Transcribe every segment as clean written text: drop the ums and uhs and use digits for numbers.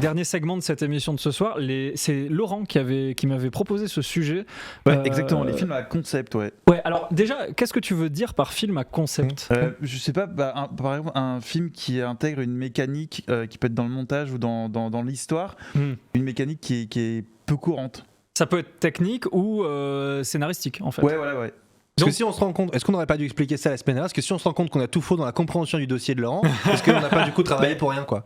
dernier segment de cette émission de ce soir. C'est Laurent qui m'avait proposé ce sujet. Ouais, exactement, les films à concept, ouais. Ouais, alors déjà, qu'est-ce que tu veux dire par film à concept ? Je sais pas, par exemple, un film qui intègre une mécanique qui peut être dans le montage ou dans l'histoire, une mécanique qui est peu courante. Ça peut être technique ou scénaristique, en fait. Ouais, voilà, ouais. Parce que si on se rend compte, est-ce qu'on n'aurait pas dû expliquer ça la semaine dernière ? Parce que si on se rend compte qu'on a tout faux dans la compréhension du dossier de Laurent, est-ce qu'on n'a pas du coup travaillé pour rien, quoi ?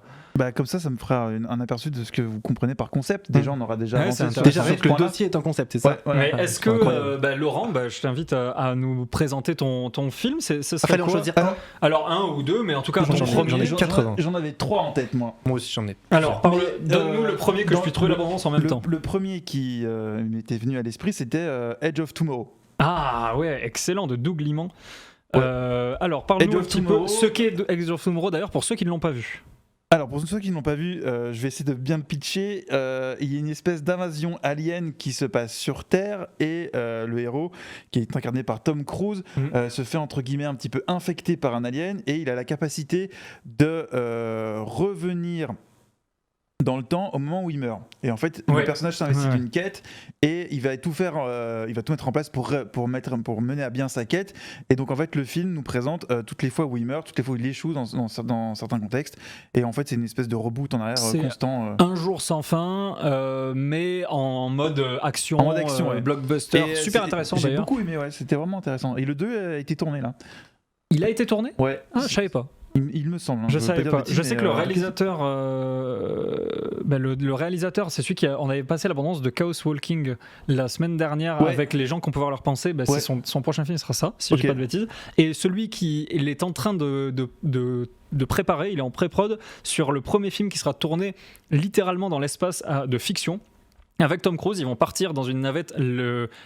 Comme ça me fera un aperçu de ce que vous comprenez par concept. Déjà, on aura déjà avancé sur déjà ce que le point-là. dossier est en concept, c'est ça ? Mais est-ce que, Laurent, je t'invite à nous présenter ton film. Ce serait quoi ? Choisir Alors un ou deux, mais en tout cas, j'en ai 80. J'en avais 3 en tête, moi. Moi aussi, j'en ai. Alors, donne-nous le premier que je puisse trouver l'abondance en même temps. Le premier qui m'était venu à l'esprit, c'était Edge of Tomorrow. Ah ouais, excellent, de Doug Liman. Alors, parle-nous un petit peu ce qu'est Edge of Tomorrow, d'ailleurs, pour ceux qui ne l'ont pas vu. Alors, pour ceux qui ne l'ont pas vu, je vais essayer de bien le pitcher. Il y a une espèce d'invasion alien qui se passe sur Terre et le héros, qui est incarné par Tom Cruise, se fait entre guillemets un petit peu infecté par un alien et il a la capacité de revenir dans le temps au moment où il meurt. Et en fait, le personnage s'investit d'une quête et il va tout faire, il va tout mettre en place pour mener à bien sa quête. Et donc en fait, le film nous présente toutes les fois où il meurt, toutes les fois où il échoue dans certains contextes. Et en fait, c'est une espèce de reboot en arrière constant. Un jour sans fin, mais en mode action, blockbuster, super intéressant d'ailleurs. J'ai beaucoup aimé, c'était vraiment intéressant. Et le 2 a été tourné là. Il a été tourné ? Ouais. Ah, je savais pas. Il me semble. Je savais pas. Je sais que le réalisateur, le réalisateur, c'est celui on avait passé l'abondance de Chaos Walking la semaine dernière avec les gens qu'on peut voir leur penser. C'est son prochain film sera ça, si je dis pas de bêtises. Et celui il est en train de préparer, il est en pré-prod sur le premier film qui sera tourné littéralement dans l'espace de fiction. Avec Tom Cruise, ils vont partir dans une navette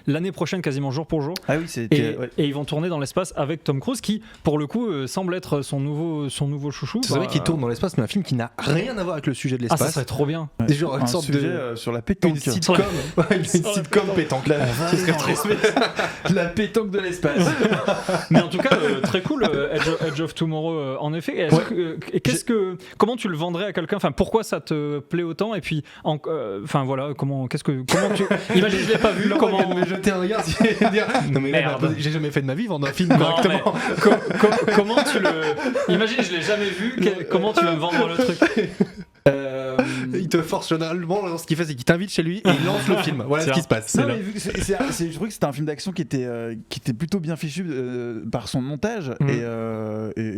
l'année prochaine, quasiment jour pour jour. Ah oui, et ils vont tourner dans l'espace avec Tom Cruise, qui, pour le coup, semble être son nouveau chouchou. C'est vrai qu'il tourne dans l'espace, mais un film qui n'a rien à voir avec le sujet de l'espace. Ah, ça serait trop bien. Ouais. Genre une sorte de sur la pétanque. Une sitcom. Une sitcom pétanque. Ce serait trop la pétanque de l'espace. Mais en tout cas, très cool, Edge of Tomorrow. En effet, comment tu le vendrais à quelqu'un ? Enfin, pourquoi ça te plaît autant ? Et puis, voilà, comment tu imagine, je l'ai pas vu. Comment me jeter un regard dire non mais merde, j'ai jamais fait de ma vie vendre un film correctement. Comment tu le imagine, je l'ai jamais vu. Comment tu vas me vendre le truc ? Il te force généralement, ce qu'il fait, c'est qu'il t'invite chez lui et il lance le film. Voilà ce qui se passe. Je trouvais que c'était un film d'action qui était plutôt bien fichu par son montage et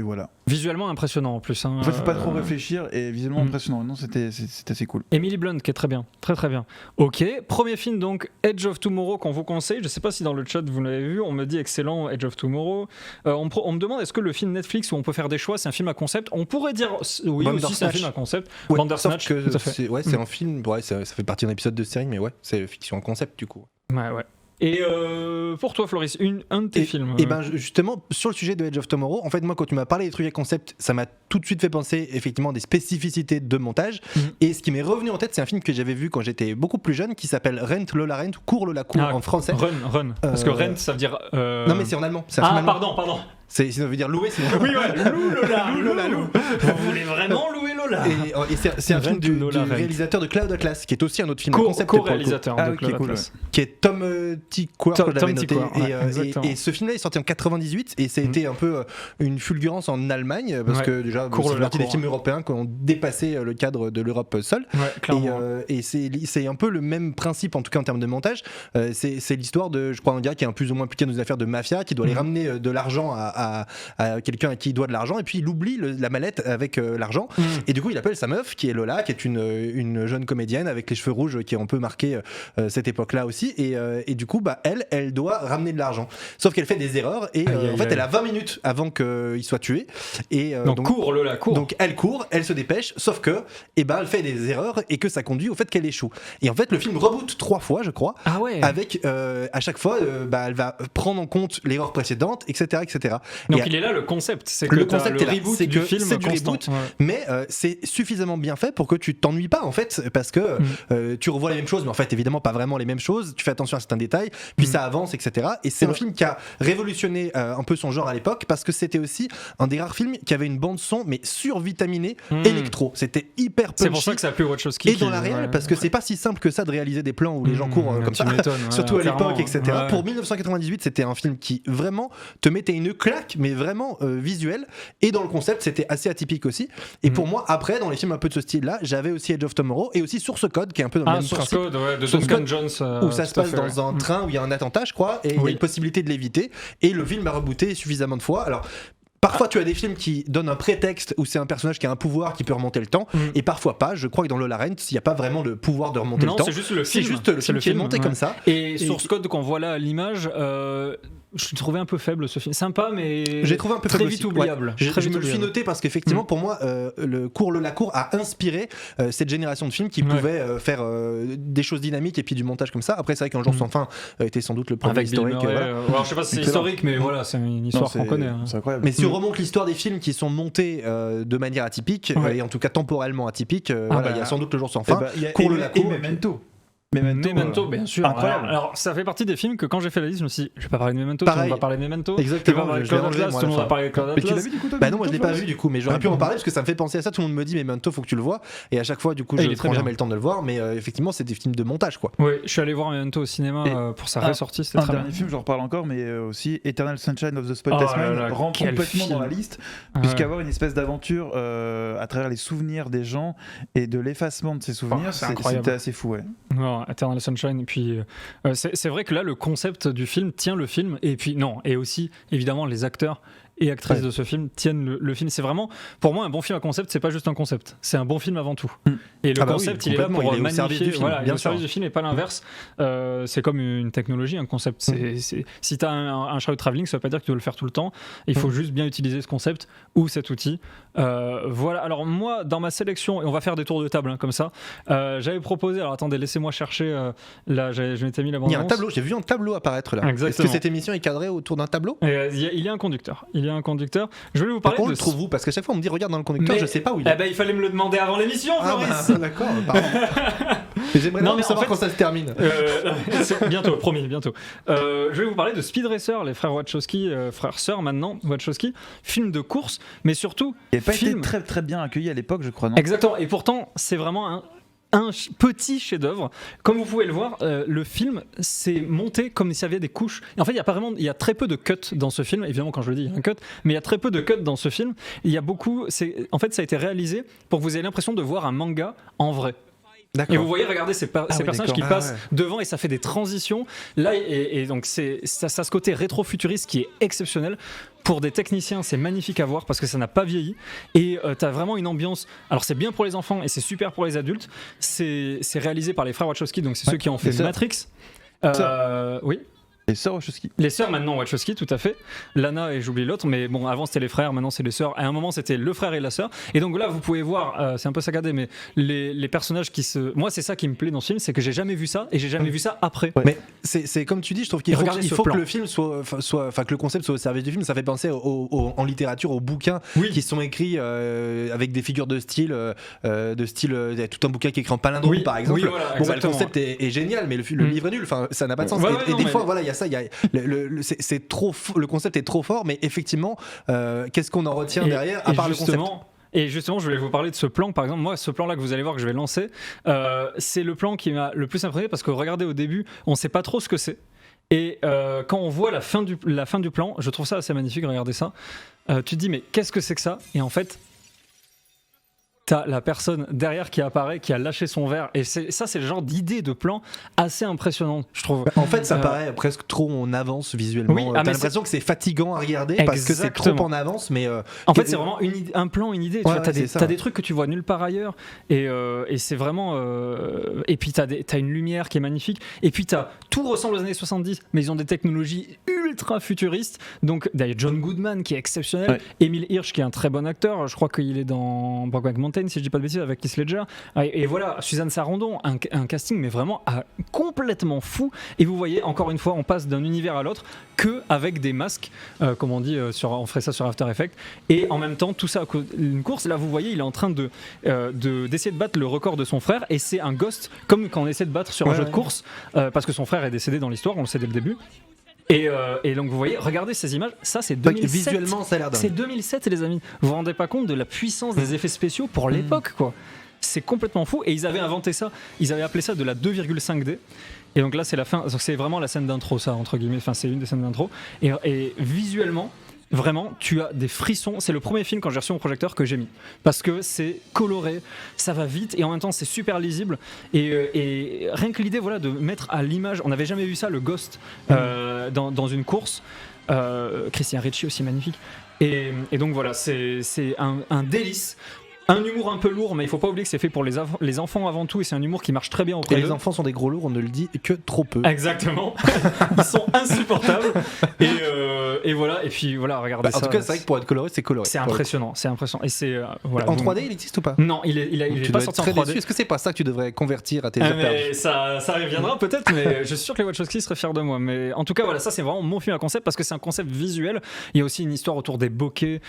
voilà. Visuellement impressionnant en plus. En fait, faut pas trop réfléchir et visuellement impressionnant. Non, c'était assez cool. Emily Blunt qui est très bien, très très bien. Ok, premier film donc Edge of Tomorrow qu'on vous conseille. Je sais pas si dans le chat vous l'avez vu. On me dit excellent Edge of Tomorrow. On me demande est-ce que le film Netflix où on peut faire des choix c'est un film à concept. On pourrait dire oui aussi c'est un film à concept. Bandersnatch, c'est un film. Ça fait partie d'un épisode de série, mais c'est fiction en concept du coup. Ouais. Et pour toi, Floris, un de tes films Et ben justement, sur le sujet de Edge of Tomorrow, en fait, moi, quand tu m'as parlé des trucs à concept, ça m'a tout de suite fait penser effectivement des spécificités de montage. Et ce qui m'est revenu en tête, c'est un film que j'avais vu quand j'étais beaucoup plus jeune, qui s'appelle Rent Lola Rent, ou Cours Lola Cours en français. Run. Parce que Rent, ça veut dire. Non, mais c'est en allemand. C'est un film allemand. Pardon. Ça veut dire louer, c'est oui, Lola. Vous voulez vraiment louer Lola ? Et c'est un film du réalisateur de Cloud Atlas, qui est aussi un autre film concept. Co-réalisateur de Cloud Atlas. Qui est Tom Tykwer, que j'avais noté. Et ce film-là est sorti en 98 et ça a été un peu une fulgurance en Allemagne, parce que déjà, c'est partie des films européens qui ont dépassé le cadre de l'Europe seule. Et c'est un peu le même principe, en tout cas en termes de montage. C'est l'histoire de, je crois, un gars qui est un plus ou moins impliqué dans des affaires de mafia, qui doit aller ramener de l'argent à quelqu'un à qui il doit de l'argent, et puis il oublie la mallette avec l'argent, et du coup il appelle sa meuf qui est Lola, qui est une jeune comédienne avec les cheveux rouges qui ont un peu marqué cette époque-là aussi, et du coup elle doit ramener de l'argent, sauf qu'elle fait des erreurs et en fait elle a 20 minutes avant qu'il soit tué, et donc Lola court. Donc elle court, elle se dépêche, sauf que elle fait des erreurs et que ça conduit au fait qu'elle échoue, et en fait le film reboot 3 fois je crois, avec à chaque fois elle va prendre en compte l'erreur précédente, etc. Donc il est là le concept, c'est que le concept le reboot c'est du que film c'est du constant. reboot, mais c'est suffisamment bien fait pour que tu t'ennuies pas en fait, parce que tu revois les mêmes choses, mais en fait évidemment pas vraiment les mêmes choses, tu fais attention à certains détails, puis ça avance, etc. Et c'est un film qui a révolutionné un peu son genre à l'époque, parce que c'était aussi un des rares films qui avait une bande son mais survitaminée électro. C'était hyper punchy. C'est pour ça que ça a plu Wachowski. Et dans la réelle, parce que c'est pas si simple que ça de réaliser des plans où les gens courent comme ça, surtout à l'époque, etc. Pour 1998, c'était un film qui vraiment te mettait une claque, mais vraiment visuelle, et dans le concept c'était assez atypique aussi. Et pour moi, après, dans les films un peu de ce style là, j'avais aussi Edge of Tomorrow et aussi Source Code, qui est un peu dans le même Source principe. Code, de Duncan Jones, où ça se passe dans un train où il y a un attentat, je crois, et il y a une possibilité de l'éviter, et le film a rebooté suffisamment de fois. Alors parfois tu as des films qui donnent un prétexte où c'est un personnage qui a un pouvoir qui peut remonter le temps, et parfois pas. Je crois que dans Lola Rent, il n'y a pas vraiment de pouvoir de remonter le temps. C'est juste le film. C'est juste le film qui est monté comme ça. Et Source Code qu'on voit là à l'image, je l'ai trouvé un peu faible ce film. Sympa, mais j'ai trouvé un peu très vite oubliable. Je me le suis noté parce qu'effectivement pour moi le cours La Cour a inspiré cette génération de films qui pouvaient faire des choses dynamiques et puis du montage comme ça. Après c'est vrai qu'Un jour sans fin était sans doute le premier historique. Alors, je sais pas si c'est historique, mais voilà, c'est une histoire qu'on connaît. C'est incroyable. Mais si on remonte l'histoire des films qui sont montés de manière atypique, et en tout cas temporellement atypique, il y a sans doute Le Jour sans fin, Cours La Cour, Memento, bien sûr. Incroyable. Alors, ça fait partie des films que quand j'ai fait la liste, je me suis dit, je vais pas parler de Memento, Pareil. tout le monde va parler de Memento. Exactement. Je vais pas parler de Cloud Atlas, tout le monde va parler de Cloud Atlas. Mais tu l'as vu du coup, toi? Bah non, moi je l'ai pas vu du coup, mais j'aurais pu en parler parce que ça me fait penser à ça. Tout le monde me dit, mais Memento, faut que tu le vois. Et à chaque fois, du coup, je ne prends jamais le temps de le voir. Mais effectivement, c'est des films de montage, quoi. Oui, je suis allé voir Memento au cinéma pour sa ressortie. C'était très bien. Un dernier film, j'en reparle encore, mais aussi Eternal Sunshine of the Spotless Mind rentre complètement dans la liste, puisqu'avoir une espèce d'aventure à travers les souvenirs des gens et de l'effacement de ces souvenirs, c'était assez fou. Non, Eternal Sunshine, et puis c'est vrai que là le concept du film tient le film, et puis et aussi évidemment les acteurs et actrices de ce film tiennent le film. C'est vraiment, pour moi, un bon film à concept, c'est pas juste un concept, c'est un bon film avant tout. Et le concept, il est là pour magnifier, il est au service du film et pas l'inverse. C'est comme une technologie, un concept. Si tu as un shadow traveling, ça veut pas dire que tu dois le faire tout le temps. Il faut juste bien utiliser ce concept ou cet outil. Voilà. Alors moi, dans ma sélection, et on va faire des tours de table comme ça, j'avais proposé, alors attendez, laissez-moi chercher, là je m'étais mis la bande. Il y a un tableau, j'ai vu un tableau apparaître là. Exactement. Est-ce que cette émission est cadrée autour d'un tableau? Il y a un conducteur. Un conducteur. Je voulais vous parler de. On le trouve où? Parce qu'à chaque fois on me dit regarde dans le conducteur, je sais pas où il est. Il fallait me le demander avant l'émission, Fabrice. D'accord, pardon. J'aimerais savoir quand ça se termine. Bientôt, promis, bientôt. Je vais vous parler de Speed Racer, les frères Wachowski, frères-sœurs maintenant, Wachowski, film de course, mais surtout. Il n'a pas été très très bien accueilli à l'époque, je crois, non? Exactement, et pourtant c'est vraiment un petit chef-d'œuvre. Comme vous pouvez le voir, le film s'est monté comme s'il y avait des couches. Et en fait, il y a très peu de cuts dans ce film. Évidemment, quand je le dis, il y a un cut, mais il y a très peu de cuts dans ce film. Il y a beaucoup. En fait, ça a été réalisé pour que vous ayez l'impression de voir un manga en vrai. D'accord. Et vous voyez, regardez ces personnages qui passent devant et ça fait des transitions. Là, et donc ça a ce côté rétro-futuriste qui est exceptionnel. Pour des techniciens, c'est magnifique à voir parce que ça n'a pas vieilli. Et t'as vraiment une ambiance. Alors, c'est bien pour les enfants et c'est super pour les adultes. C'est réalisé par les frères Wachowski, donc c'est ceux qui ont fait Matrix. Oui. Les sœurs Wachowski. Les sœurs maintenant Wachowski, tout à fait. Lana et j'oublie l'autre, mais bon, avant c'était les frères, maintenant c'est les sœurs. À un moment c'était le frère et la sœur. Et donc là, vous pouvez voir, c'est un peu saccadé, mais les personnages qui se. Moi, c'est ça qui me plaît dans ce film, c'est que j'ai jamais vu ça et j'ai jamais vu ça après. Ouais. Mais c'est comme tu dis, je trouve qu'il faut que le film que le concept soit au service du film. Ça fait penser en littérature aux bouquins qui sont écrits avec des figures de style, il y a tout un bouquin qui est écrit en palindrome par exemple. Voilà, le concept est génial, mais le livre est nul. Enfin, ça n'a pas de sens. Et des fois, voilà, il y a ça, c'est trop, le concept est trop fort, mais effectivement, qu'est-ce qu'on en retient derrière à part le concept? Et justement, je voulais vous parler de ce plan, par exemple. Moi, ce plan-là que vous allez voir, que je vais lancer, c'est le plan qui m'a le plus impressionné parce que regardez, au début, on ne sait pas trop ce que c'est. Et quand on voit la fin du plan, je trouve ça assez magnifique, regardez ça. Tu te dis, mais qu'est-ce que c'est que ça? Et en fait, t'as la personne derrière qui apparaît, qui a lâché son verre, et c'est le genre d'idée de plan assez impressionnante, je trouve. En fait, ça paraît presque trop en avance visuellement. T'as l'impression que c'est fatigant à regarder parce que c'est trop en avance, mais en fait, c'est vraiment un plan, une idée. T'as des trucs que tu vois nulle part ailleurs, et c'est vraiment. Et puis t'as une lumière qui est magnifique, et puis tout ressemble aux années 70, mais ils ont des technologies ultra futuriste. Donc d'ailleurs John Goodman qui est exceptionnel, Emile Hirsch qui est un très bon acteur, je crois qu'il est dans Brokeback Mountain si je dis pas de bêtises avec Heath Ledger, et voilà, Suzanne Sarandon, un casting mais vraiment complètement fou. Et vous voyez, encore une fois, on passe d'un univers à l'autre que avec des masques, comme on dit, on ferait ça sur After Effects, et en même temps tout ça une course. Là vous voyez, il est en train d'essayer de battre le record de son frère, et c'est un ghost comme quand on essaie de battre sur un jeu de course, parce que son frère est décédé dans l'histoire, on le sait dès le début. Et donc vous voyez, regardez ces images, ça c'est 2007. Visuellement ça a l'air dingue. C'est 2007 les amis. Vous vous rendez pas compte de la puissance des effets spéciaux pour l'époque quoi. C'est complètement fou, et ils avaient inventé ça, ils avaient appelé ça de la 2,5D. Et donc là c'est la fin, donc c'est vraiment la scène d'intro ça entre guillemets, enfin c'est une des scènes d'intro, et visuellement vraiment, tu as des frissons. C'est le premier film quand j'ai reçu mon projecteur que j'ai mis, parce que c'est coloré, ça va vite, et en même temps c'est super lisible. Et rien que l'idée, voilà, de mettre à l'image, on n'avait jamais vu ça, le Ghost dans une course. Christian Ricci aussi magnifique. Et donc voilà, c'est un délice. Un humour un peu lourd, mais il faut pas oublier que c'est fait pour les enfants avant tout, et c'est un humour qui marche très bien auprès d'eux. Les enfants sont des gros lourds, on ne le dit que trop peu. Exactement. Ils sont insupportables. Et voilà, et puis voilà, regardez ça. En tout cas, c'est vrai que pour être coloré, c'est coloré. C'est impressionnant, c'est impressionnant. Et c'est voilà. En 3D, il existe ou pas? Non, il est pas sorti en 3D. Est-ce que c'est pas ça que tu devrais convertir à tes heures perdues? Ça reviendra peut-être, mais je suis sûr que les Wachowski seraient fiers de moi. Mais en tout cas, voilà, ça c'est vraiment mon film à concept, parce que c'est un concept visuel. Il y a aussi une histoire autour des bokeh,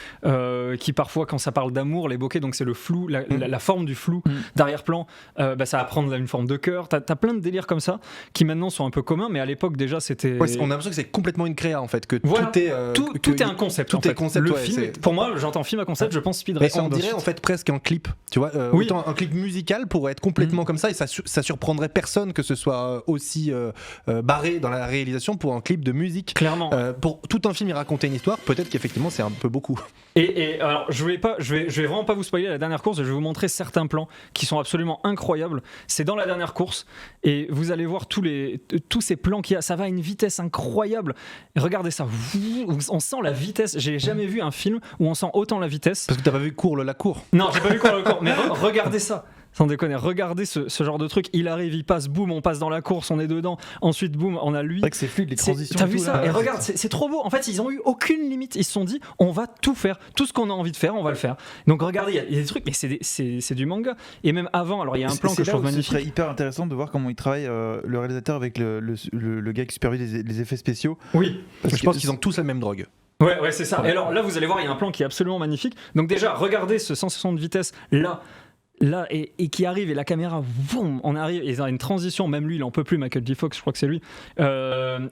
qui parfois, quand ça parle d'amour, les bokeh, donc c'est le flou, la forme du flou d'arrière-plan, ça va prendre une forme de cœur. T'as plein de délires comme ça qui maintenant sont un peu communs, mais à l'époque déjà c'était. Ouais, on a l'impression que c'est complètement une créa en fait, que voilà, tout est un concept. Tout est concept. Le film, pour moi, j'entends film à concept, je pense Speed Racer. On dirait en fait presque un clip, tu vois. Autant un clip musical pourrait être complètement comme ça, et ça surprendrait personne que ce soit aussi barré dans la réalisation pour un clip de musique. Clairement. Pour tout un film y raconter une histoire, peut-être qu'effectivement c'est un peu beaucoup. Et alors je vais vraiment pas vous spoiler la dernière course, je vais vous montrer certains plans qui sont absolument incroyables. C'est dans la dernière course, et vous allez voir tous ces plans qu'il y a, ça va à une vitesse incroyable. Regardez ça, on sent la vitesse. J'ai jamais vu un film où on sent autant la vitesse. Parce que t'as pas vu la cour. Non, j'ai pas vu la cour, mais regardez ça. Sans déconner, regardez ce genre de truc. Il arrive, il passe, boum, on passe dans la course, on est dedans. Ensuite, boum, on a lui. C'est vrai que c'est fluide, les transitions. T'as vu ça? Et regarde, c'est trop beau. En fait, ils ont eu aucune limite. Ils se sont dit, on va tout faire. Tout ce qu'on a envie de faire, on va le faire. Donc regardez, il y a des trucs, mais c'est du manga. Et même avant, alors il y a un plan que je trouve magnifique. Ce serait hyper intéressant de voir comment il travaille, le réalisateur, avec le gars qui supervise les effets spéciaux. Oui. Je pense qu'ils ont tous la même drogue. Ouais, c'est ça. Et alors là, vous allez voir, il y a un plan qui est absolument magnifique. Donc déjà, regardez ce 160 vitesses là, et qui arrive, et la caméra, boum, on arrive, et il y a une transition, même lui il en peut plus, Michael J. Fox, je crois que c'est lui,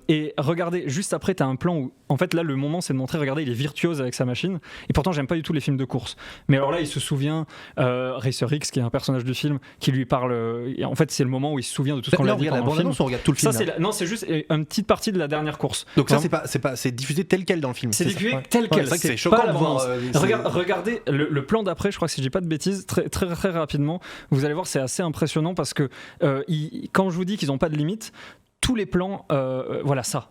et regardez, juste après t'as un plan où, en fait là le moment c'est de montrer, regardez, il est virtuose avec sa machine, et pourtant j'aime pas du tout les films de course, mais alors là il se souvient, Racer X, qui est un personnage du film, qui lui parle, et en fait c'est le moment où il se souvient de tout ce qu'on lui a dit pendant le film. On regarde tout le film. Non, c'est juste une petite partie de la dernière course. Donc ça c'est diffusé tel quel dans le film. C'est diffusé tel quel. C'est vrai que c'est choquant de voir. Regardez le plan d'après, je crois que si je dis pas de bêtises, très très très rapidement, vous allez voir, c'est assez impressionnant, parce que quand je vous dis qu'ils n'ont pas de limite, tous les plans, voilà ça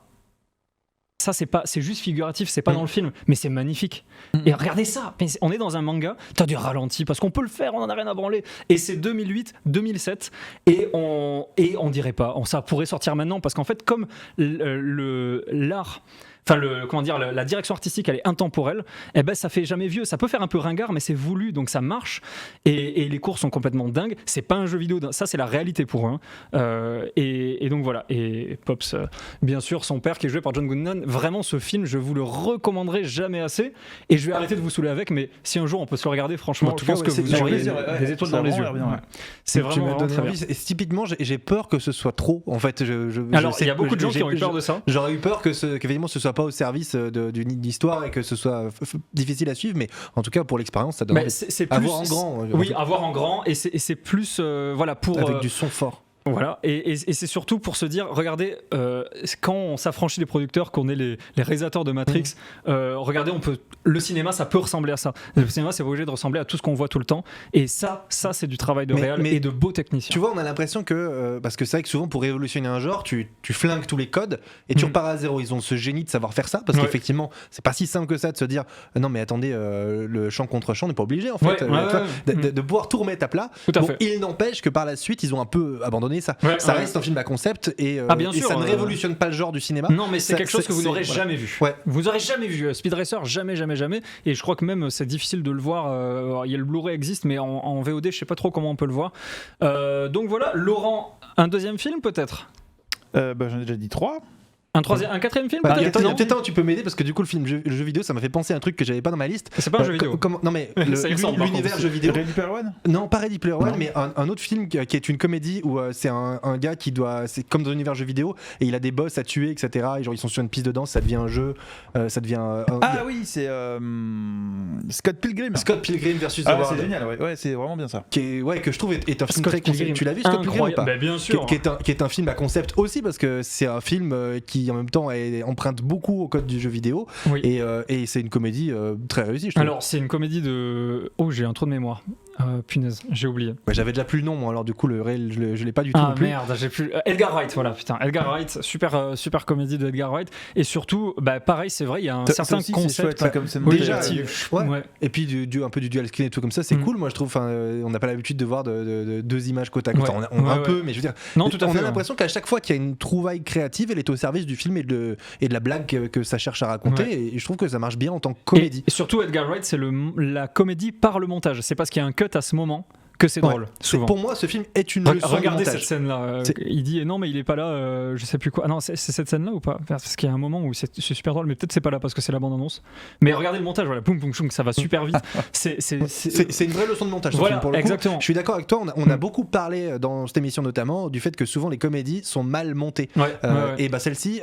c'est juste figuratif, c'est pas dans le film, mais c'est magnifique. Et regardez ça, on est dans un manga, t'as du ralenti parce qu'on peut le faire, on en a rien à branler, et c'est 2008, 2007, et on dirait pas, ça pourrait sortir maintenant, parce qu'en fait comme l'art, enfin la direction artistique elle est intemporelle, et ben ça fait jamais vieux, ça peut faire un peu ringard, mais c'est voulu, donc ça marche, et les courses sont complètement dingues, c'est pas un jeu vidéo, ça c'est la réalité pour eux, et donc voilà, et Pops, bien sûr, son père qui est joué par John Goodman, vraiment ce film je vous le recommanderai jamais assez, et je vais arrêter de vous saouler avec, mais si un jour on peut se le regarder, franchement je pense que vous aurez des étoiles dans les yeux. C'est vraiment très bien. Et typiquement j'ai peur que ce soit trop, en fait. Alors il y a beaucoup de gens qui ont eu peur de ça. J'aurais eu peur qu'évidemment ce soit pas au service d'une histoire et que ce soit difficile à suivre, mais en tout cas pour l'expérience ça donne avoir en grand. Oui, avoir en grand, et c'est plus voilà, pour avec du son fort. Voilà, et c'est surtout pour se dire, regardez, quand on s'affranchit des producteurs, qu'on est les réalisateurs de Matrix, regardez, le cinéma, ça peut ressembler à ça. Le cinéma, c'est pas obligé de ressembler à tout ce qu'on voit tout le temps. Et ça c'est du travail de réal et de beaux techniciens. Tu vois, on a l'impression que, parce que c'est vrai que souvent pour révolutionner un genre, tu flingues tous les codes et tu repars à zéro. Ils ont ce génie de savoir faire ça, parce qu'effectivement, c'est pas si simple que ça de se dire, non mais attendez, le champ contre champ n'est pas obligé en fait. De pouvoir tout remettre à plat. Tout à fait. Il n'empêche que par la suite, ils ont un peu abandonné souligner ça. Ça reste un film à concept et ça ne révolutionne pas le genre du cinéma. Non, mais c'est quelque chose que vous n'aurez jamais vu. Vous n'aurez jamais vu Speed Racer, jamais. Et je crois que même c'est difficile de le voir. Il y a le Blu-ray existe, mais en VOD, je sais pas trop comment on peut le voir. Donc voilà, Laurent, un deuxième film peut-être. J'en ai déjà dit 3. Un quatrième film peut-être tu peux m'aider parce que du coup le jeu vidéo ça m'a fait penser à un truc que j'avais pas dans ma liste. C'est pas un jeu vidéo. Non mais l'univers jeu vidéo. Ready Player One ? Non, pas Ready Player One, mais un autre film qui est une comédie où c'est un gars qui doit, c'est comme dans l'univers jeu vidéo et il a des boss à tuer, etc. Et genre ils sont sur une piste de danse, ça devient un jeu, ça devient. Oui, c'est Scott Pilgrim. Scott Pilgrim versus The World. C'est génial, ouais, c'est vraiment bien ça. Que je trouve est un film très concept. Tu l'as vu Scott Pilgrim ou pas ? Bien sûr. Qui est un film à concept aussi parce que c'est un film qui en même temps emprunte beaucoup au code du jeu vidéo et c'est une comédie très réussie, je trouve. Alors c'est une comédie de... j'ai un trou de mémoire. Punaise, j'ai oublié. J'avais déjà plus le nom, moi, alors du coup le réel je l'ai pas du tout non plus. Merde, j'ai plus. Edgar Wright, voilà, putain, Edgar Wright, super comédie de Edgar Wright. Et surtout, pareil, c'est vrai, il y a un certain concept. C'est chouette, ça, comme c'est déjà, et puis un peu du dual screen et tout comme ça, c'est cool, moi je trouve. On n'a pas l'habitude de voir deux images côte à côte. Un peu, mais je veux dire, non, tout à fait, on a l'impression qu'à chaque fois qu'il y a une trouvaille créative, elle est au service du film et de la blague que ça cherche à raconter. Et je trouve que ça marche bien en tant que comédie. Et surtout, Edgar Wright, c'est la comédie par le montage. C'est parce qu'il y a un cut à ce moment que c'est drôle. Souvent. Pour moi, ce film est une leçon Regardez de montage. cette scène-là. Il dit non, mais il est pas là. Je sais plus quoi. Non, c'est cette scène-là ou pas ? Parce qu'il y a un moment où c'est super drôle, mais peut-être c'est pas là parce que c'est la bande-annonce. Mais regardez le montage, voilà, poum poum choum, ça va super vite. C'est une vraie leçon de montage. Voilà, film, pour le exactement. Coup. Je suis d'accord avec toi. On a beaucoup parlé dans cette émission notamment du fait que souvent les comédies sont mal montées. Et celle-ci,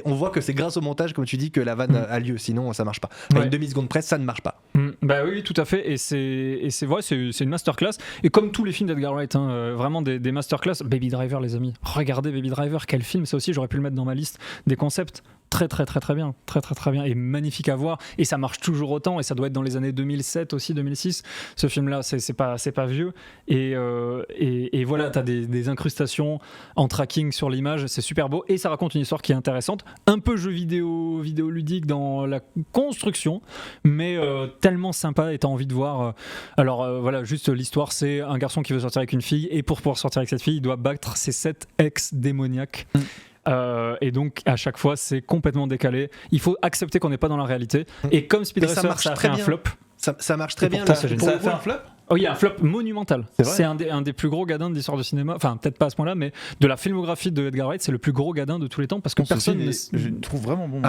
on voit que c'est grâce au montage, comme tu dis, que la vanne a lieu. Sinon, ça marche pas. Une demi-seconde près, ça ne marche pas. Oui, tout à fait. Et c'est vrai, c'est une masterclass. Et comme tous les films d'Edgar Wright, vraiment des masterclass. Baby Driver, les amis. Regardez Baby Driver, quel film, ça aussi, j'aurais pu le mettre dans ma liste des concepts. Très bien, très bien et magnifique à voir, et ça marche toujours autant, et ça doit être dans les années 2007 aussi, 2006 ce film là, c'est pas vieux, et voilà, t'as des incrustations en tracking sur l'image, c'est super beau, et ça raconte une histoire qui est intéressante, un peu jeu vidéo ludique dans la construction, mais tellement sympa, et t'as envie de voir. Voilà, juste l'histoire, c'est un garçon qui veut sortir avec une fille, et pour pouvoir sortir avec cette fille, il doit battre ses 7 ex démoniaques. Et donc à chaque fois c'est complètement décalé, il faut accepter qu'on n'est pas dans la réalité, et comme Speed Racer ça a fait un flop, ça marche très bien là, ça a fait un flop. Il y a un flop monumental. C'est un des plus gros gadins de l'histoire du cinéma. Enfin, peut-être pas à ce point-là, mais de la filmographie de Edgar Wright, c'est le plus gros gadin de tous les temps parce que personne. Je trouve vraiment bon.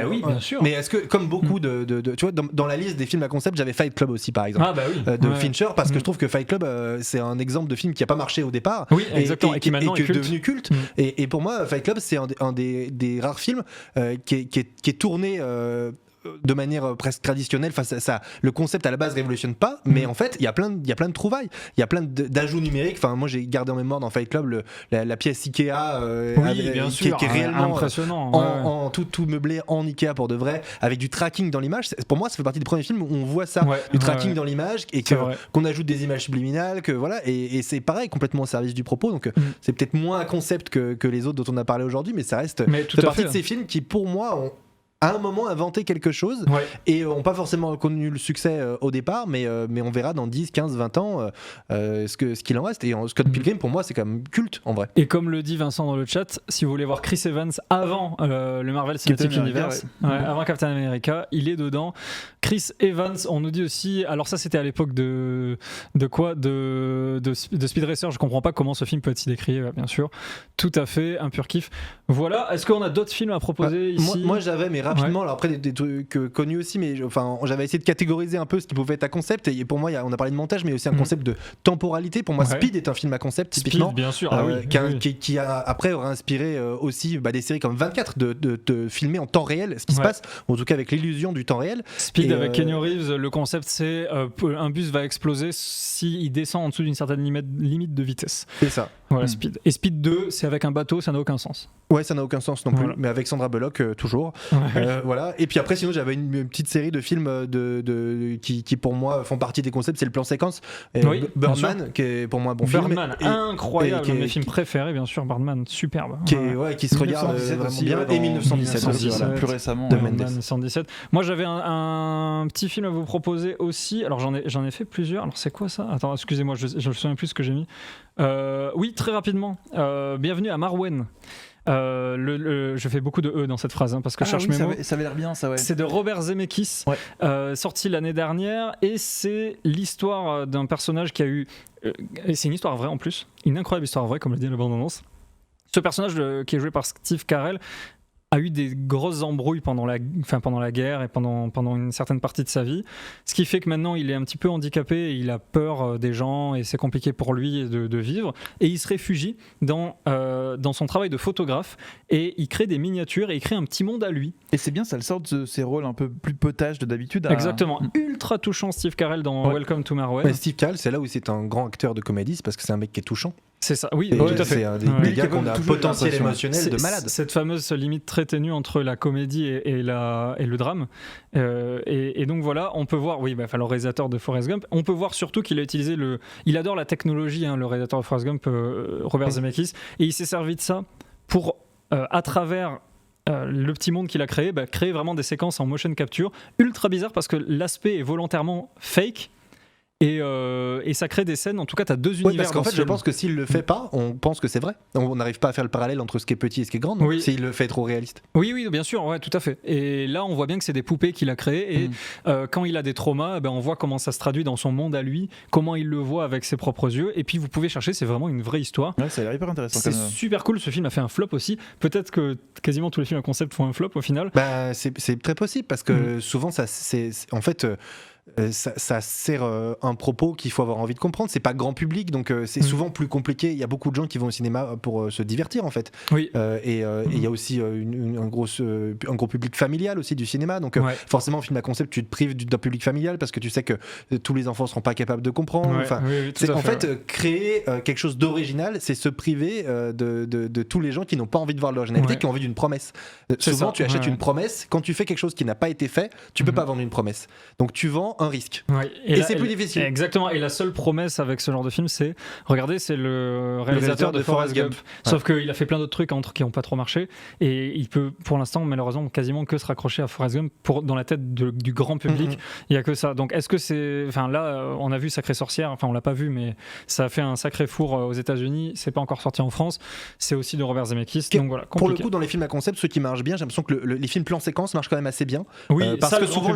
Oui, bien sûr. Mais est-ce que, comme beaucoup tu vois, dans la liste des films à concept, j'avais Fight Club aussi, par exemple. De Fincher, parce que je trouve que Fight Club, c'est un exemple de film qui a pas marché au départ. Oui, exactement. Et qui maintenant est devenu culte. Et pour moi, Fight Club, c'est un des rares films qui est tourné. De manière presque traditionnelle, le concept à la base révolutionne pas, mais en fait il y a plein de trouvailles, il y a plein d'ajouts numériques. Enfin, moi j'ai gardé en mémoire dans Fight Club la pièce Ikea qui est réellement impressionnant, tout meublé en Ikea pour de vrai, avec du tracking dans l'image. Pour moi ça fait partie des premiers films où on voit ça, du tracking dans l'image, et qu'on ajoute des images subliminales, que voilà, et c'est pareil, complètement au service du propos. Donc c'est peut-être moins un concept que les autres dont on a parlé aujourd'hui, mais ça reste partie de ces films qui pour moi ont à un moment inventé quelque chose et n'ont pas forcément connu le succès au départ, mais on verra dans 10, 15, 20 ans ce qu'il en reste. Et Scott Pilgrim, pour moi, c'est quand même culte en vrai. Et comme le dit Vincent dans le chat, si vous voulez voir Chris Evans avant le Marvel Cinematic Universe, avant Captain America, il est dedans. Chris Evans, on nous dit aussi, alors ça c'était à l'époque de Speed Racer, je comprends pas comment ce film peut être si décrié, bien sûr. Tout à fait, un pur kiff. Voilà, est-ce qu'on a d'autres films à proposer ici ? Moi j'avais, mais rapidement, alors après des trucs connus aussi, mais enfin j'avais essayé de catégoriser un peu ce qui pouvait être un concept, et pour moi on a parlé de montage, mais aussi un concept de temporalité. Pour moi Speed est un film à concept, typiquement. Speed, bien sûr, qui a après aurait inspiré aussi des séries comme 24 de filmer en temps réel ce qui se passe, en tout cas avec l'illusion du temps réel. Speed avec Keanu Reeves, le concept c'est un bus va exploser s'il descend en dessous d'une certaine limite de vitesse. C'est ça. Voilà, Speed. Et Speed 2, c'est avec un bateau, ça n'a aucun sens. Ouais, ça n'a aucun sens non plus, mais avec Sandra Bullock toujours. Voilà. Et puis après, sinon, j'avais une petite série de films qui pour moi font partie des concepts. C'est le plan séquence. Birdman, qui est pour moi un bon film. Birdman, incroyable, un de mes films préférés, bien sûr. Birdman, superbe. Qui se regarde vraiment bien. Et 1917 plus récemment. De Mendes. 1917. Moi, j'avais un petit film à vous proposer aussi. Alors, j'en ai fait plusieurs. Alors, c'est quoi ça? Attends, excusez-moi, je me souviens plus ce que j'ai mis. Oui, très rapidement. Bienvenue à Marwen. Je fais beaucoup de E dans cette phrase parce que je cherche mes mots. Ça avait l'air bien, ça, ouais. C'est de Robert Zemeckis, sorti l'année dernière, et c'est l'histoire d'un personnage qui a eu. Et c'est une histoire vraie en plus, une incroyable histoire vraie, comme le dit la bande-annonce. Ce personnage qui est joué par Steve Carell a eu des grosses embrouilles pendant la guerre et pendant une certaine partie de sa vie, ce qui fait que maintenant il est un petit peu handicapé et il a peur des gens et c'est compliqué pour lui de vivre, et il se réfugie dans son travail de photographe et il crée des miniatures et il crée un petit monde à lui. Et c'est bien, ça le sort de ses rôles un peu plus potages de d'habitude. Exactement, ultra touchant Steve Carell dans Welcome to Marwen. Steve Carell, c'est là où c'est un grand acteur de comédie, c'est parce que c'est un mec qui est touchant. C'est ça, oui, tout à fait. C'est un des gars qu'on a un potentiel émotionnel de malade. Cette fameuse limite très ténue entre la comédie et le drame. Et donc voilà, on peut voir, le réalisateur de Forrest Gump, on peut voir surtout qu'il a utilisé il adore la technologie, le réalisateur de Forrest Gump, Robert Zemeckis, et il s'est servi de ça pour, à travers le petit monde qu'il a créé, créer vraiment des séquences en motion capture ultra bizarres parce que l'aspect est volontairement fake. Et ça crée des scènes, en tout cas tu as deux univers. Parce qu'en fait je pense que s'il le fait pas, on pense que c'est vrai. On n'arrive pas à faire le parallèle entre ce qui est petit et ce qui est grand, donc s'il le fait trop réaliste. Oui, bien sûr, tout à fait. Et là on voit bien que c'est des poupées qu'il a créées, et quand il a des traumas, on voit comment ça se traduit dans son monde à lui, comment il le voit avec ses propres yeux, et puis vous pouvez chercher, c'est vraiment une vraie histoire. Ouais, ça a l'air hyper intéressant. C'est super cool, ce film a fait un flop aussi. Peut-être que quasiment tous les films à concept font un flop au final. C'est très possible, parce que souvent en fait... ça sert un propos qu'il faut avoir envie de comprendre. C'est pas grand public, donc c'est souvent plus compliqué. Il y a beaucoup de gens qui vont au cinéma pour se divertir en fait. Oui. Et il y a aussi un gros public familial aussi du cinéma. Donc forcément, film à concept, tu te prives d'un public familial parce que tu sais que tous les enfants seront pas capables de comprendre. Créer quelque chose d'original, c'est se priver de tous les gens qui n'ont pas envie de voir l'originalité, qui ont envie d'une promesse. Souvent, tu achètes une promesse. Quand tu fais quelque chose qui n'a pas été fait, tu peux pas vendre une promesse. Donc tu vends un risque. Et c'est plus difficile. Exactement. Et la seule promesse avec ce genre de film, c'est regardez, c'est le réalisateur de Forrest Gump. Sauf qu'il a fait plein d'autres trucs qui n'ont pas trop marché. Et il peut, pour l'instant, malheureusement, quasiment que se raccrocher à Forrest Gump dans la tête du grand public. Il n'y a que ça. Donc, est-ce que c'est. Enfin, là, on a vu Sacrée Sorcière. Enfin, on l'a pas vu, mais ça a fait un sacré four aux États-Unis. C'est pas encore sorti en France. C'est aussi de Robert Zemeckis. Donc voilà. Pour le coup, dans les films à concept, ceux qui marchent bien, j'ai l'impression que les films plan séquence marchent quand même assez bien. Oui, parce que souvent,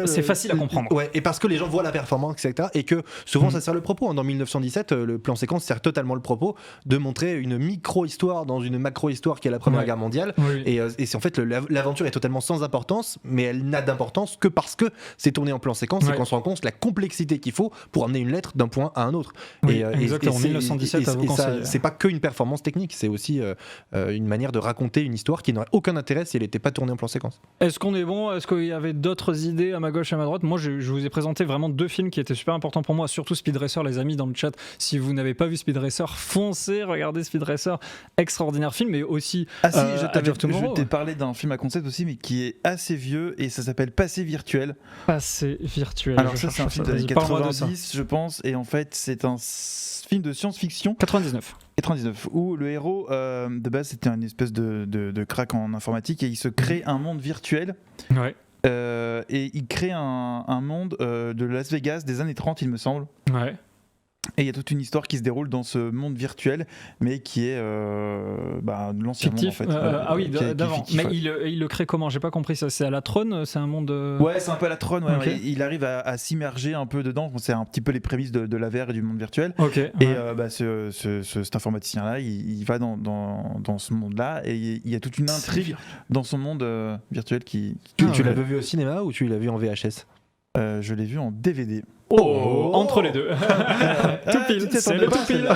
c'est facile à comprendre. Ouais, et parce que les gens voient la performance, etc. Et que souvent ça sert le propos. Dans 1917, le plan séquence sert totalement le propos de montrer une micro-histoire dans une macro-histoire qui est la Première Guerre mondiale. Et c'est en fait l'aventure est totalement sans importance, mais elle n'a d'importance que parce que c'est tourné en plan séquence et qu'on se rend compte de la complexité qu'il faut pour amener une lettre d'un point à un autre. Exactement. 1917, c'est pas que une performance technique, c'est aussi une manière de raconter une histoire qui n'aurait aucun intérêt si elle n'était pas tournée en plan séquence. Est-ce qu'on est bon? Est-ce qu'il y avait d'autres idées à ma gauche et à ma droite? Moi, je vous ai présenté vraiment deux films qui étaient super importants pour moi, surtout Speed Racer, les amis dans le chat. Si vous n'avez pas vu Speed Racer, foncez, regardez Speed Racer, extraordinaire film, mais aussi je t'ai parlé d'un film à concept aussi, mais qui est assez vieux et ça s'appelle Passé virtuel. Passé virtuel. Alors ça, c'est un film des années 90, je pense, et en fait, c'est un film de science-fiction. 99, où le héros de base c'était une espèce de crack en informatique et il se crée un monde virtuel. Et il crée un monde de Las Vegas des années 30, il me semble. Et il y a toute une histoire qui se déroule dans ce monde virtuel, mais qui est de l'ancien monde en fait. D'avant. Mais il le crée comment? J'ai pas compris ça. C'est à la Tron? C'est un monde. Ouais, c'est un peu à la Tron. Il arrive à s'immerger un peu dedans. C'est un petit peu les prémices de la VR et du monde virtuel. Et cet informaticien-là, il va dans ce monde-là et il y a toute une intrigue dans son monde virtuel qui. Tu l'avais vu au cinéma ou tu l'as vu en VHS? Je l'ai vu en DVD. Entre les deux. Tout pile, c'est le tout pile.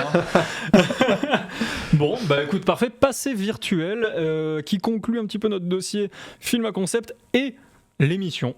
Bon, écoute, parfait. Passé virtuel qui conclut un petit peu notre dossier film à concept et l'émission.